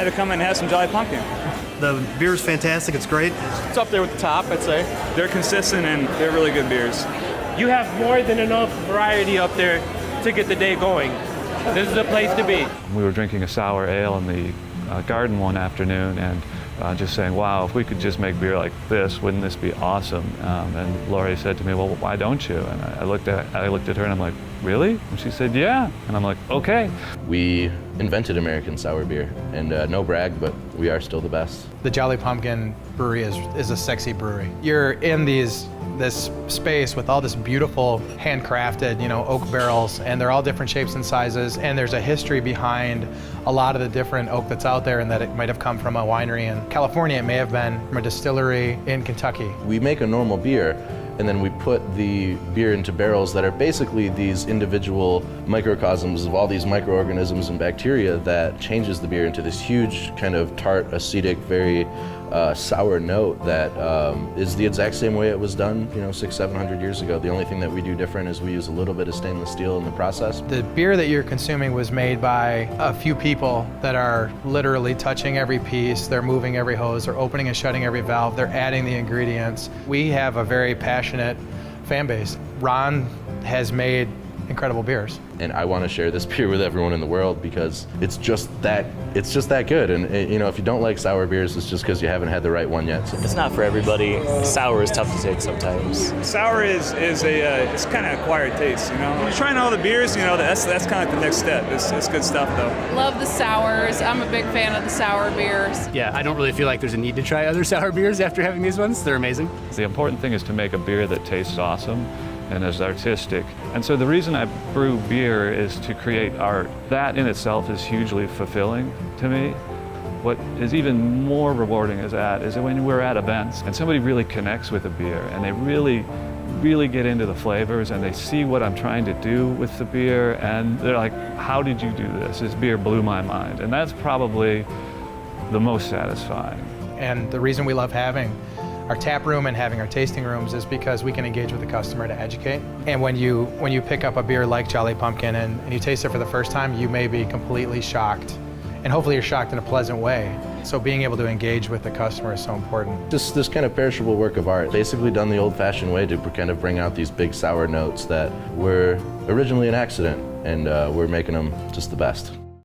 had to come in and have some Jolly Pumpkin. The beer is fantastic. It's great. It's up there with the top, I'd say. They're consistent and they're really good beers. You have more than enough variety up there to get the day going. This is the place to be. We were drinking a sour ale in the garden one afternoon and just saying, wow, if we could just make beer like this, wouldn't this be awesome? And Lori said to me, well, why don't you? And I looked at her and I'm like, really? And she said, yeah. And I'm like, okay. We invented American sour beer, and no brag, but we are still the best. The Jolly Pumpkin Brewery is a sexy brewery. You're in this space with all this beautiful handcrafted, oak barrels, and they're all different shapes and sizes, and there's a history behind a lot of the different oak that's out there, and that it might have come from a winery in California, it may have been from a distillery in Kentucky. We make a normal beer, and then we put the beer into barrels that are basically these individual microcosms of all these microorganisms and bacteria that changes the beer into this huge kind of tart, acidic, very sour note that is the exact same way it was done, 600-700 years ago. The only thing that we do different is we use a little bit of stainless steel in the process. The beer that you're consuming was made by a few people that are literally touching every piece, they're moving every hose, they're opening and shutting every valve, they're adding the ingredients. We have a very passionate fan base. Ron has made incredible beers. And I want to share this beer with everyone in the world because it's just that good. And if you don't like sour beers, it's just because you haven't had the right one yet. So. It's not for everybody. Sour is tough to take sometimes. Sour is it's kind of acquired taste, When you're trying all the beers, that's kind of like the next step. It's good stuff though. Love the sours. I'm a big fan of the sour beers. Yeah, I don't really feel like there's a need to try other sour beers after having these ones. They're amazing. The important thing is to make a beer that tastes awesome and is artistic. And so the reason I brew beer is to create art. That in itself is hugely fulfilling to me. What is even more rewarding is when we're at events and somebody really connects with a beer and they really get into the flavors and they see what I'm trying to do with the beer and they're like, how did you do this? This beer blew my mind. And that's probably the most satisfying. And the reason we love having our tap room and having our tasting rooms is because we can engage with the customer to educate. And when you pick up a beer like Jolly Pumpkin and you taste it for the first time, you may be completely shocked. And hopefully you're shocked in a pleasant way. So being able to engage with the customer is so important. This kind of perishable work of art, basically done the old-fashioned way to kind of bring out these big sour notes that were originally an accident, and we're making them just the best.